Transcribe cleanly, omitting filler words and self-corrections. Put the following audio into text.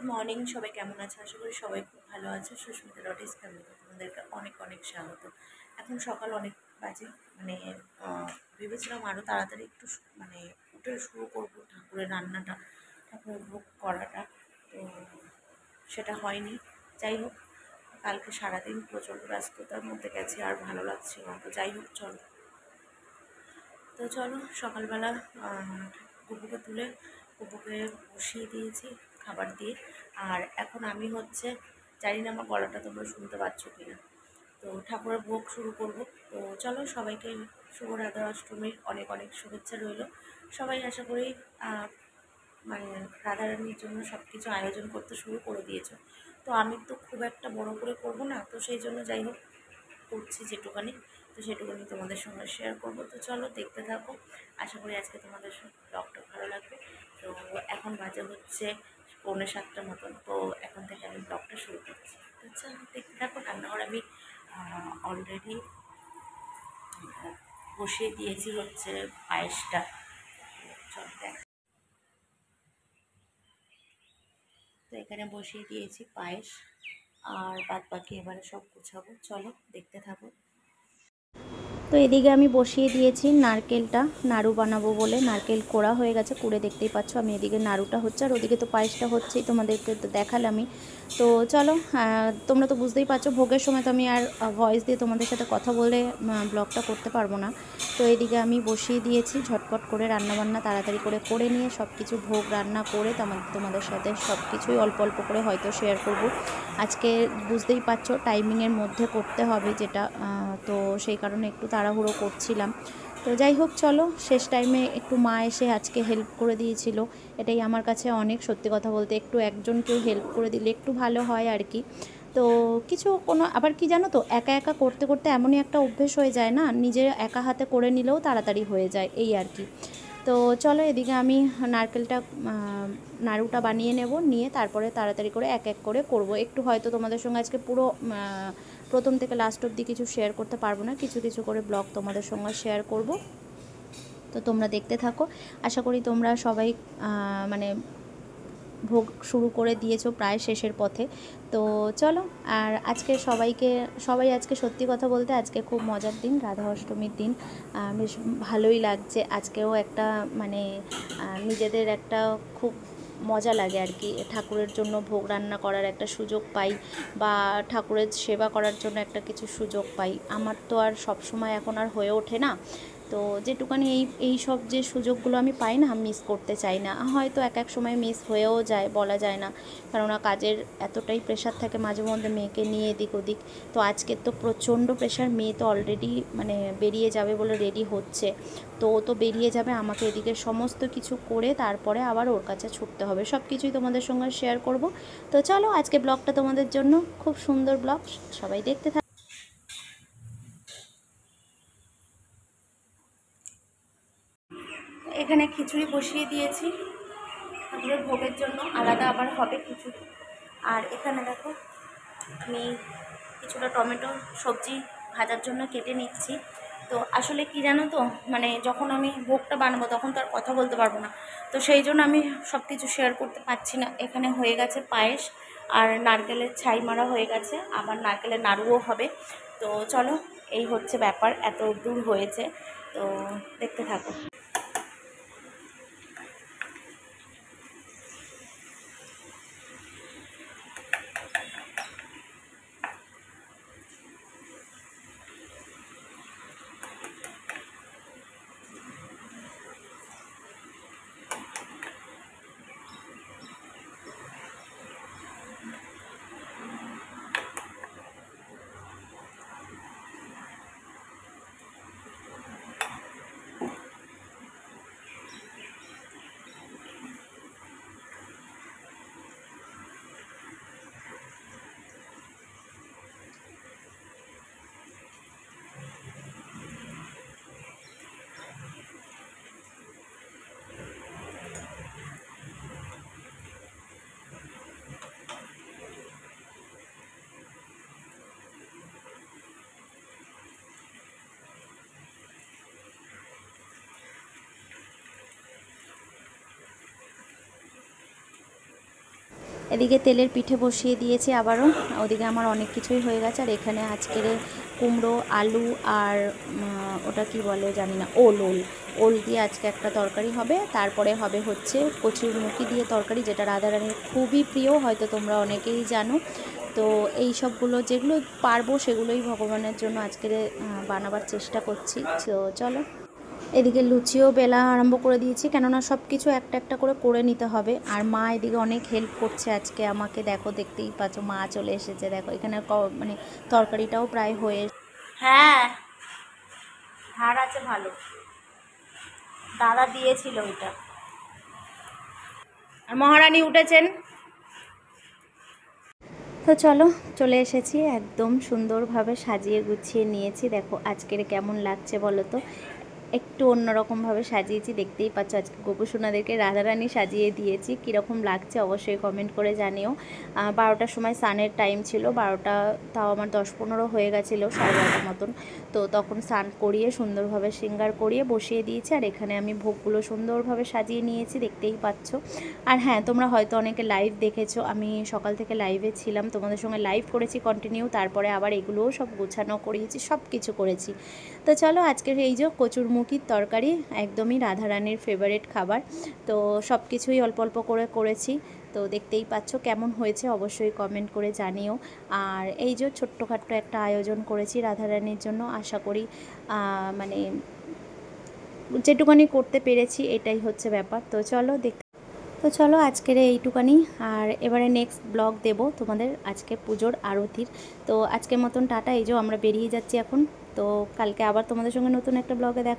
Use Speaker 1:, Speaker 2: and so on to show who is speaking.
Speaker 1: Morning, সবাই কেমন আছে? আশা করি সবাই খুব ভালো আছে। সুস্মিতা রটিস ফ্যামিলিতে তোমাদেরকে অনেক অনেক স্বাগত। এখন সকাল অনেক বাজে, মানে ভেবেছিলাম আরও তাড়াতাড়ি একটু মানে উঠে শুরু করবো ঠাকুরের রান্নাটা, ঠাকুরের ভোগ করাটা, তো সেটা হয়নি। যাই হোক, কালকে সারাদিন প্রচণ্ড ব্যস্ততার মধ্যে গেছে, আর ভালো লাগছে না। তো যাই হোক, চলো সকালবেলা গুপুকে তুলে গুপুকে বসিয়ে দিয়েছি খাবার দিয়ে। আর এখন আমি জানি না আমার গলাটা তোমরা শুনতে পাচ্ছ কিনা, তো ঠাকুরের ভোগ শুরু করব। তো চলো, সবাইকে শুভ রাধা অষ্টমীর অনেক অনেক শুভেচ্ছা রইল। সবাই আশা করি মানে রাধারানীর জন্য সব কিছু আয়োজন করতে শুরু করে দিয়েছো। তো আমি তো খুব একটা বড় করে করব না, তো সেই জন্য যাই হোক করছি যেটুকানি, তো সেটুকুনি তোমাদের সঙ্গে শেয়ার করব। তো চলো দেখতে থাকো, আশা করি আজকে তোমাদের ব্লগটা ভালো লাগবে। তো এখন বাজে 6:45 মতন, তো এখন থেকে আমি ব্লগটা শুরু করছি। তো চলো দেখতে থাকো। রান্নাঘর আমি অলরেডি বসিয়ে দিয়েছি পায়েসটা। চলো দেখ, তো এখানে বসিয়ে দিয়েছি পায়েস, আর বাদ বাকি এবারে সব গুছাবো। চলো দেখতে থাকো।
Speaker 2: তো এদিকে আমি বসিয়ে দিয়েছি নারকেলটা, নাড়ু বানাবো বলে। নারকেল কোড়া হয়ে গেছে, কুড়ে দেখতেই পাচ্ছ। আমি এদিকে নাড়ুটা হচ্ছে, আর ওদিকে তো পায়েসটা হচ্ছেই, তোমাদেরকে তো দেখালামই। তো চলো, তোমরা তো বুঝতেই পারছো ভোগের সময় তো আমি আর ভয়েস দিয়ে তোমাদের সাথে কথা বলে ব্লগটা করতে পারবো না। তো এদিকে আমি বসিয়ে দিয়েছি, ঝটপট করে রান্নাবান্না তাড়াতাড়ি করে নিয়ে সব কিছু ভোগ রান্না করে তোমাদের সাথে সব কিছুই অল্প অল্প করে হয়তো শেয়ার করব আজকে। বুঝতেই পারছো টাইমিংয়ের মধ্যে করতে হবে যেটা, তো সেই কারণে একটু তাড়াহুড়ো করছিলাম। তো যাই হোক, চলো, শেষ টাইমে একটু মা এসে আজকে হেল্প করে দিয়েছিল। এটাই আমার কাছে অনেক, সত্যি কথা বলতে একটু একজন কেউ হেল্প করে দিলে একটু ভালো হয় আর কি। তো আবার কি জানো তো, একা একা করতে করতে এমনই একটা অভ্যেস হয়ে যায় না, নিজের একা হাতে করে নিলেও তাড়াতাড়ি হয়ে যায়, এই আর কি। তো চলো, এদিকে আমি নারকেলটা নাড়ুটা বানিয়ে নেব, নিয়ে তারপরে তাড়াতাড়ি করে এক এক করে করব। একটু হয়তো তোমাদের সঙ্গে আজকে পুরো প্রথম থেকে লাস্ট অবধি কিছু শেয়ার করতে পারবো না, কিছু কিছু করে ব্লগ তোমাদের সঙ্গে শেয়ার করব। তো তোমরা দেখতে থাকো। আশা করি তোমরা সবাই মানে ভোগ শুরু করে দিয়েছো, প্রায় শেষের পথে। তো চলো, আর সবাই আজকে সত্যি কথা বলতে আজকে খুব মজার দিন, রাধা অষ্টমীর দিন। বেশ ভালোই লাগছে আজকেও, একটা মানে নিজেদের একটা খুব মজা লাগে আর কি। ঠাকুরের জন্য ভোগ রান্না করার একটা সুযোগ পাই, বা ঠাকুরের সেবা করার জন্য একটা কিছু সুযোগ পাই। আমার তো আর সব সময় এখন আর হয়ে ওঠে না, তো যেটুকানি এই সব যে সুযোগগুলো আমি পাই না, মিস করতে চাই না। হয়তো এক এক সময় মিস হয়েও যায়, বলা যায় না, কেননা কাজের এতটাই প্রেশার থাকে মাঝে মধ্যে মেয়েকে নিয়ে এদিক ওদিক। তো আজকের তো প্রচণ্ড প্রেশার, মেয়ে তো অলরেডি মানে বেরিয়ে যাবে বলে রেডি হচ্ছে। তো ও তো বেরিয়ে যাবে, আমাকে এদিকে সমস্ত কিছু করে তারপরে আবার ওর কাছে ছুটতে হবে। সব কিছুই তোমাদের সঙ্গে শেয়ার করব। তো চলো, আজকে ব্লগটা তোমাদের জন্য খুব সুন্দর ব্লগ, সবাই দেখতে থাকো।
Speaker 1: এখানে খিচুড়ি বসিয়ে দিয়েছি ঠাকুরের ভোগের জন্য, আলাদা আবার হবে খিচুড়ি। আর এখানে দেখো, আমি কিছুটা টমেটো সবজি ভাজার জন্য কেটে নিচ্ছি। তো আসলে কি জানো তো, মানে যখন আমি ভোগটা বানাবো তখন তো আর কথা বলতে পারবো না, তো সেই জন্য আমি সব কিছু শেয়ার করতে পারছি না। এখানে হয়ে গেছে পায়েস, আর নারকেলের ছাই মারা হয়ে গেছে, আবার নারকেলের নাড়ুও হবে। তো চলো, এই হচ্ছে ব্যাপার, এত দূর হয়েছে, তো দেখতে থাকো।
Speaker 2: এদিকে তেলের পিঠে বসিয়ে দিয়েছি আবারও, ওদিকে আমার অনেক কিছুই হয়ে গেছে। আর এখানে আজকের কুমড়ো, আলু আর ওটা কি বলে জানি না, ওল দিয়ে আজকে একটা তরকারি হবে। তারপরে হবে হচ্ছে কচুরমুখী দিয়ে তরকারি, যেটা রাধারানীর খুবই প্রিয়, হয়তো তোমরা অনেকেই জানো। তো এই সবগুলো যেগুলো পারবো সেগুলোই ভগবানের জন্য আজকের বানাবার চেষ্টা করছি। তো চলো, এদিকে লুচিও বেলা আরম্ভ করে দিয়েছি, কেননা সব কিছু একটা একটা করে নিতে হবে। আর মা এদিকে অনেক হেল্প করছে আজকে আমাকে, দেখো দেখতেই পাচ্ছ মা চলে এসেছে। দেখো এখানে মানে তরকারিটাও প্রায় হয়ে, হ্যাঁ ধার আছে ভালো, দাদা দিয়েছিল ওইটা। আর মহারানী উঠেছেন। তো চলো, চলে এসেছি, একদম সুন্দরভাবে সাজিয়ে গুছিয়ে নিয়েছি। দেখো আজকের কেমন লাগছে বলো তো, একটু অন্যরকমভাবে সাজিয়েছি, দেখতেই পাচ্ছ। আজকে গোপুসোনাদেরকে রাধারানী সাজিয়ে দিয়েছি, কীরকম লাগছে অবশ্যই কমেন্ট করে জানিও। 12টার সময় স্নানের টাইম ছিল, 12টা তাও আমার 10-15 হয়ে গেছিলো, 12:30 মতন। তো তখন স্নান করিয়ে সুন্দরভাবে শৃঙ্গার করিয়ে বসিয়ে দিয়েছি। আর এখানে আমি ভোগগুলো সুন্দরভাবে সাজিয়ে নিয়েছি, দেখতেই পাচ্ছ। আর হ্যাঁ, তোমরা হয়তো অনেকে লাইভ দেখেছো, আমি সকাল থেকে লাইভে ছিলাম, তোমাদের সঙ্গে লাইভ করেছি কন্টিনিউ, তারপরে আবার এগুলোও সব গোছানো করিয়েছি, সব কিছু করেছি। তো চলো, আজকের এই যে কচুরমুখির তরকারি একদমই রাধারানীর ফেভারিট খাবার, তো সব কিছুই অল্প অল্প করে করেছি। তো দেখতেই পাচ্ছ কেমন হয়েছে অবশ্যই কমেন্ট করে জানিও। আর এই যে ছোট্টখাট্ট একটা আয়োজন করেছি রাধারানীর জন্য, আশা করি মানে যেটুকানি করতে পেরেছি এটাই হচ্ছে ব্যাপার। তো চলো আজকের এইটুকানি, আর এবারে নেক্সট ব্লগ দেব তোমাদের আজকে পুজোর আরতির। তো আজকের মতন টাটা, এই যে আমরা বেরিয়ে যাচ্ছি এখন। তো কালকে আবার তোমাদের সঙ্গে নতুন একটা ব্লগে দেখা।